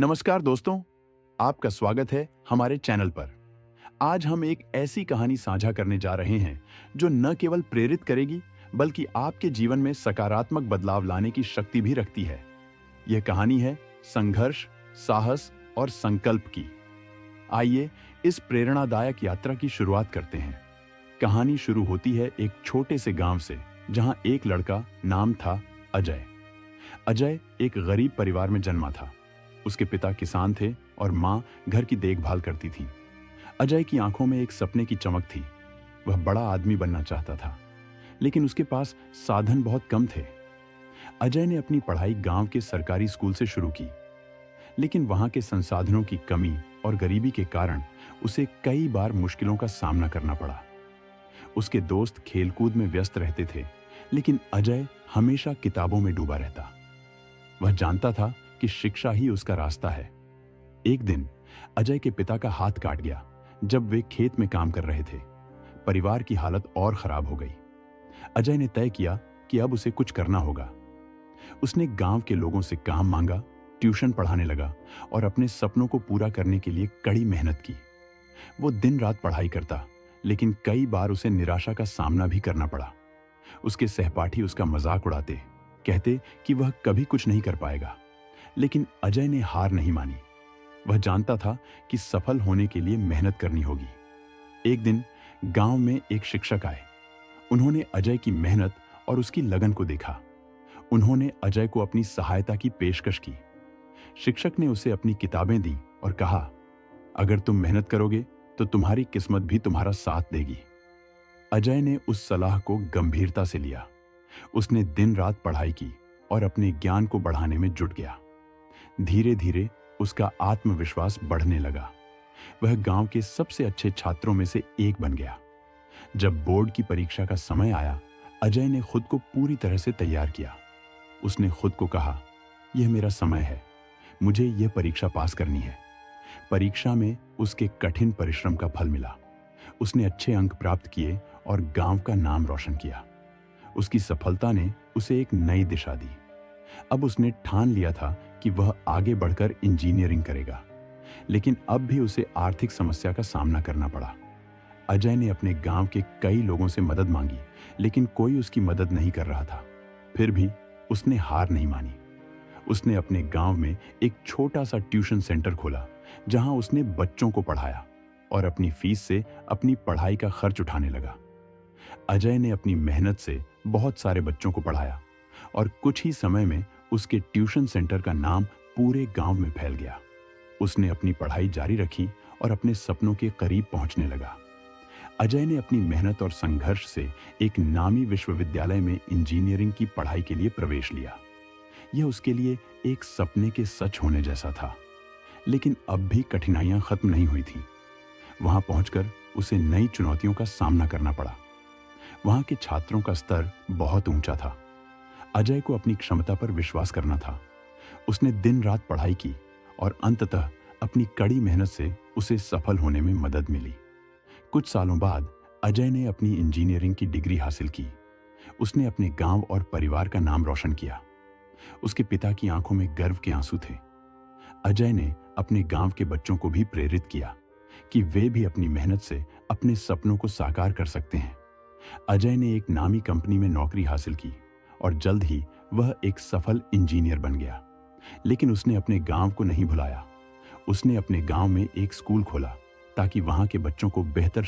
नमस्कार दोस्तों, आपका स्वागत है हमारे चैनल पर। आज हम एक ऐसी कहानी साझा करने जा रहे हैं जो न केवल प्रेरित करेगी बल्कि आपके जीवन में सकारात्मक बदलाव लाने की शक्ति भी रखती है। यह कहानी है संघर्ष, साहस और संकल्प की। आइए इस प्रेरणादायक यात्रा की शुरुआत करते हैं। कहानी शुरू होती है एक छोटे से गांव से, जहां एक लड़का नाम था अजय। अजय एक गरीब परिवार में जन्मा था। उसके पिता किसान थे और माँ घर की देखभाल करती थी। अजय की आंखों में एक सपने की चमक थी। वह बड़ा आदमी बनना चाहता था, लेकिन उसके पास साधन बहुत कम थे। अजय ने अपनी पढ़ाई गांव के सरकारी स्कूल से शुरू की, लेकिन वहां के संसाधनों की कमी और गरीबी के कारण उसे कई बार मुश्किलों का सामना करना पड़ा। उसके दोस्त खेलकूद में व्यस्त रहते थे, लेकिन अजय हमेशा किताबों में डूबा रहता। वह जानता था कि शिक्षा ही उसका रास्ता है। एक दिन अजय के पिता का हाथ काट गया जब वे खेत में काम कर रहे थे। परिवार की हालत और खराब हो गई। अजय ने तय किया कि अब उसे कुछ करना होगा। उसने गांव के लोगों से काम मांगा, ट्यूशन पढ़ाने लगा और अपने सपनों को पूरा करने के लिए कड़ी मेहनत की। वो दिन रात पढ़ाई करता, लेकिन कई बार उसे निराशा का सामना भी करना पड़ा। उसके सहपाठी उसका मजाक उड़ाते, कहते कि वह कभी कुछ नहीं कर पाएगा। लेकिन अजय ने हार नहीं मानी। वह जानता था कि सफल होने के लिए मेहनत करनी होगी। एक दिन गांव में एक शिक्षक आए। उन्होंने अजय की मेहनत और उसकी लगन को देखा। उन्होंने अजय को अपनी सहायता की पेशकश की। शिक्षक ने उसे अपनी किताबें दी और कहा, अगर तुम मेहनत करोगे तो तुम्हारी किस्मत भी तुम्हारा साथ देगी। अजय ने उस सलाह को गंभीरता से लिया। उसने दिन रात पढ़ाई की और अपने ज्ञान को बढ़ाने में जुट गया। धीरे धीरे उसका आत्मविश्वास बढ़ने लगा। वह गांव के सबसे अच्छे छात्रों में से एक बन गया। जब बोर्ड की परीक्षा का समय आया, अजय ने खुद को पूरी तरह से तैयार किया। उसने खुद को कहा, यह मेरा समय है, मुझे यह परीक्षा पास करनी है। परीक्षा में उसके कठिन परिश्रम का फल मिला। उसने अच्छे अंक प्राप्त किए और गांव का नाम रोशन किया। उसकी सफलता ने उसे एक नई दिशा दी। अब उसने ठान लिया था कि वह आगे बढ़कर इंजीनियरिंग करेगा, लेकिन अब भी उसे आर्थिक समस्या का सामना करना पड़ा। अजय ने अपने गांव के कई लोगों से मदद मांगी, लेकिन कोई उसकी मदद नहीं कर रहा था। फिर भी उसने हार नहीं मानी। उसने अपने गांव में एक छोटा सा ट्यूशन सेंटर खोला, जहां उसने बच्चों को पढ़ाया और अपनी फीस से अपनी पढ़ाई का खर्च उठाने लगा। अजय ने अपनी मेहनत से बहुत सारे बच्चों को पढ़ाया और कुछ ही समय में उसके ट्यूशन सेंटर का नाम पूरे गांव में फैल गया। उसने अपनी पढ़ाई जारी रखी और अपने सपनों के करीब पहुंचने लगा। अजय ने अपनी मेहनत और संघर्ष से एक नामी विश्वविद्यालय में इंजीनियरिंग की पढ़ाई के लिए प्रवेश लिया। यह उसके लिए एक सपने के सच होने जैसा था। लेकिन अब भी कठिनाइयां खत्म नहीं हुई थीं। वहां पहुंचकर उसे नई चुनौतियों का सामना करना पड़ा। वहां के छात्रों का स्तर बहुत ऊंचा था। अजय को अपनी क्षमता पर विश्वास करना था। उसने दिन रात पढ़ाई की और अंततः अपनी कड़ी मेहनत से उसे सफल होने में मदद मिली। कुछ सालों बाद अजय ने अपनी इंजीनियरिंग की डिग्री हासिल की। उसने अपने गांव और परिवार का नाम रोशन किया। उसके पिता की आंखों में गर्व के आंसू थे। अजय ने अपने गांव के बच्चों को भी प्रेरित किया कि वे भी अपनी मेहनत से अपने सपनों को साकार कर सकते हैं। अजय ने एक नामी कंपनी में नौकरी हासिल की और जल्द ही वह एक सफल इंजीनियर बन गया। लेकिन उसने अपने गांव को नहीं भुलाया। उसने अपने गांव में एक स्कूल खोला ताकि वहां के बच्चों को बेहतर